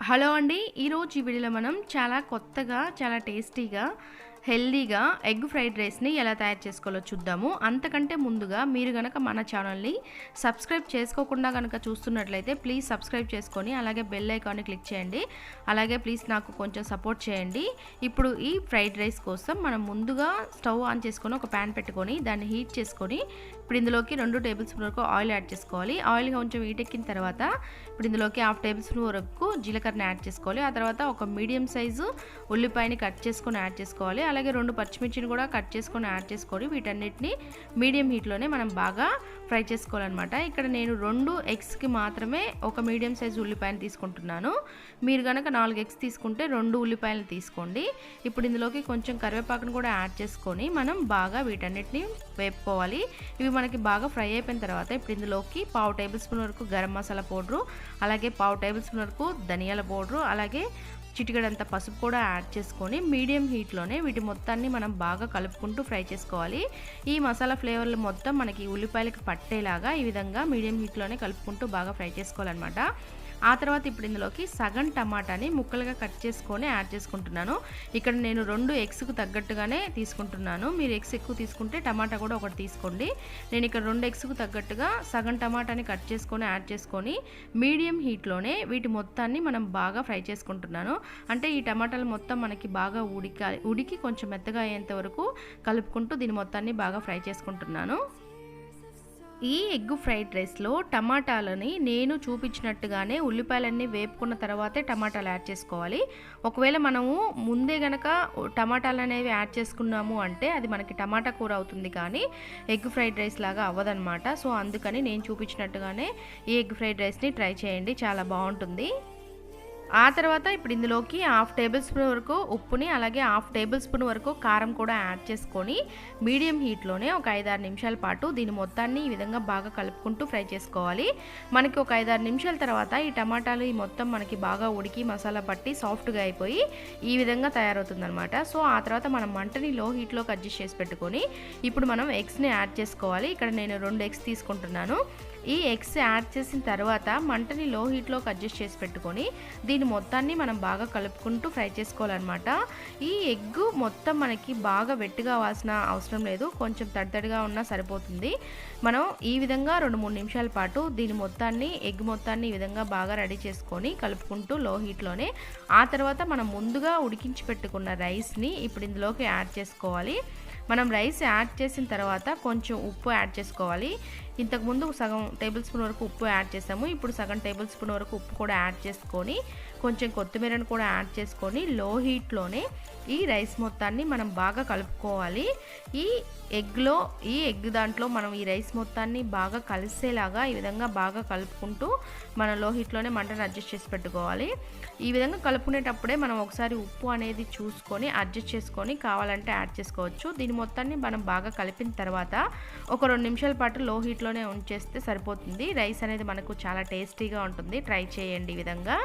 Hello అండి. ఈరోజు ఈ వీడియోలో మనం చాలా కొత్తగా, చాలా టేస్టీగా, హెల్తీగా ఎగ్ ఫ్రైడ్ రైస్‌ని ఎలా తయారు చేసుకోవాలో చూద్దాము. అంతకంటే ముందుగా మీరు గనక మన ఛానల్‌ని సబ్స్క్రైబ్ చేసుకోకుండా గనక చూస్తున్నట్లయితే ప్లీజ్ సబ్స్క్రైబ్ చేసుకొని అలాగే బెల్ ఐకాన్ని క్లిక్ చేయండి. అలాగే ప్లీజ్ నాకు కొంచెం సపోర్ట్ చేయండి. ఇప్పుడు ఈ ఫ్రైడ్ రైస్ కోసం మనం ముందుగా స్టవ్ ఆన్ చేసుకొని ఒక పాన్ పెట్టుకొని దాన్ని హీట్ చేసుకొని ఇప్పుడు ఇందులోకి 2 టేబుల్ స్పూన్ వరకు ఆయిల్ యాడ్ చేసుకోవాలి. ఆయిల్ కొంచెం హీటెక్కిన తర్వాత ఇప్పుడు ఇందులోకి 1/2 టేబుల్ స్పూన్ వరకు జీలకర్రని యాడ్ చేసుకోవాలి. ఆ తర్వాత ఒక మీడియం సైజు ఉల్లిపాయని కట్ చేసుకొని యాడ్ చేసుకోవాలి. అలాగే 2 పచ్చిమిర్చిని కూడా కట్ చేసుకొని యాడ్ చేసుకొని వీటన్నిటిని మీడియం హీట్లోనే మనం బాగా ఫ్రై చేసుకోవాలన్నమాట. ఇక్కడ నేను 2 ఎగ్స్కి మాత్రమే ఒక మీడియం సైజు ఉల్లిపాయని తీసుకుంటున్నాను. మీరు కనుక 4 ఎగ్స్ తీసుకుంటే 2 ఉల్లిపాయలు తీసుకోండి. ఇప్పుడు ఇందులోకి కొంచెం కరివేపాకును కూడా యాడ్ చేసుకొని మనం బాగా వీటన్నిటిని వేపుకోవాలి. ఇవి మనకి బాగా ఫ్రై అయిపోయిన తర్వాత ఇప్పుడు ఇందులోకి 1/2 టేబుల్ స్పూన్ వరకు గరం మసాలా పౌడరు, అలాగే 1/2 టేబుల్ స్పూన్ వరకు ధనియాల పౌడరు, అలాగే చిటికెడంత పసుపు కూడా యాడ్ చేసుకొని మీడియం హీట్లోనే వీటి మొత్తాన్ని మనం బాగా కలుపుకుంటూ ఫ్రై చేసుకోవాలి. ఈ మసాలా ఫ్లేవర్లు మొత్తం మనకి ఉల్లిపాయలకి పట్టేలాగా ఈ విధంగా మీడియం హీట్లోనే కలుపుకుంటూ బాగా ఫ్రై చేసుకోవాలన్నమాట. ఆ తర్వాత ఇప్పుడు ఇందులోకి సగం టమాటాని ముక్కలుగా కట్ చేసుకొని యాడ్ చేసుకుంటున్నాను. ఇక్కడ నేను 2 ఎగ్స్కు తగ్గట్టుగానే తీసుకుంటున్నాను. మీరు ఎగ్స్ ఎక్కువ తీసుకుంటే టమాటా కూడా ఒకటి తీసుకోండి. నేను ఇక్కడ 2 ఎగ్స్కు తగ్గట్టుగా సగం టమాటాని కట్ చేసుకొని యాడ్ చేసుకొని మీడియం హీట్లోనే వీటి మొత్తాన్ని మనం బాగా ఫ్రై చేసుకుంటున్నాను. అంటే ఈ టమాటాలు మొత్తం మనకి బాగా ఉడికి కొంచెం మెత్తగా అయ్యేంత వరకు కలుపుకుంటూ దీని మొత్తాన్ని బాగా ఫ్రై చేసుకుంటున్నాను. ఈ ఎగ్ ఫ్రైడ్ రైస్లో టమాటాలని నేను చూపించినట్టుగానే ఉల్లిపాయలన్నీ వేపుకున్న తర్వాతే టమాటాలు యాడ్ చేసుకోవాలి. ఒకవేళ మనము ముందే గనక టమాటాలు అనేవి యాడ్ చేసుకున్నాము అంటే అది మనకి టమాటా కూర అవుతుంది, కానీ ఎగ్ ఫ్రైడ్ రైస్ లాగా అవ్వదన్నమాట. సో అందుకని నేను చూపించినట్టుగానే ఈ ఎగ్ ఫ్రైడ్ రైస్ని ట్రై చేయండి, చాలా బాగుంటుంది. ఆ తర్వాత ఇప్పుడు ఇందులోకి 1/2 టేబుల్ స్పూన్ వరకు ఉప్పుని అలాగే 1/2 టేబుల్ స్పూన్ వరకు కారం కూడా యాడ్ చేసుకొని మీడియం హీట్లోనే ఒక 5-6 నిమిషాల పాటు దీని మొత్తాన్ని ఈ విధంగా బాగా కలుపుకుంటూ ఫ్రై చేసుకోవాలి. మనకి ఒక 5-6 నిమిషాల తర్వాత ఈ టమాటాలు ఈ మొత్తం మనకి బాగా ఉడికి మసాలా పట్టి సాఫ్ట్గా అయిపోయి ఈ విధంగా తయారవుతుందన్నమాట. సో ఆ తర్వాత మనం మంటని లో హీట్లోకి అడ్జస్ట్ చేసి పెట్టుకొని ఇప్పుడు మనం ఎగ్స్ని యాడ్ చేసుకోవాలి. ఇక్కడ నేను 2 ఎగ్స్ తీసుకుంటున్నాను. ఈ ఎగ్స్ యాడ్ చేసిన తర్వాత మంటని లో హీట్లోకి అడ్జస్ట్ చేసి పెట్టుకొని దీని మొత్తాన్ని మనం బాగా కలుపుకుంటూ ఫ్రై చేసుకోవాలన్నమాట. ఈ ఎగ్ మొత్తం మనకి బాగా వెట్టిగా అవ్వాల్సిన అవసరం లేదు, కొంచెం తడితడిగా ఉన్నా సరిపోతుంది. మనం ఈ విధంగా 2-3 నిమిషాల పాటు దీని మొత్తాన్ని ఎగ్ మొత్తాన్ని ఈ విధంగా బాగా రెడీ చేసుకొని కలుపుకుంటూ లో హీట్లోనే ఆ తర్వాత మనం ముందుగా ఉడికించి పెట్టుకున్న రైస్ని ఇప్పుడు ఇందులోకి యాడ్ చేసుకోవాలి. మనం రైస్ యాడ్ చేసిన తర్వాత కొంచెం ఉప్పు యాడ్ చేసుకోవాలి. ఇంతకుముందు సగం టేబుల్ స్పూన్ వరకు ఉప్పు యాడ్ చేసాము. ఇప్పుడు సగం టేబుల్ స్పూన్ వరకు ఉప్పు కూడా యాడ్ చేసుకొని కొంచెం కొత్తిమీరను కూడా యాడ్ చేసుకొని లో హీట్లోనే ఈ రైస్ మొత్తాన్ని మనం బాగా కలుపుకోవాలి. ఈ ఎగ్ దాంట్లో మనం ఈ రైస్ మొత్తాన్ని బాగా కలిసేలాగా ఈ విధంగా బాగా కలుపుకుంటూ మనం లో హీట్లోనే మంటను అడ్జస్ట్ చేసి పెట్టుకోవాలి. ఈ విధంగా కలుపుకునేటప్పుడే మనం ఒకసారి ఉప్పు అనేది చూసుకొని అడ్జస్ట్ చేసుకొని కావాలంటే యాడ్ చేసుకోవచ్చు. దీని మొత్తాన్ని మనం బాగా కలిపిన తర్వాత ఒక 2 నిమిషాల పాటు లో హీట్లోనే ఉంచేస్తే సరిపోతుంది. రైస్ అనేది మనకు చాలా టేస్టీగా ఉంటుంది. ట్రై చేయండి ఈ విధంగా.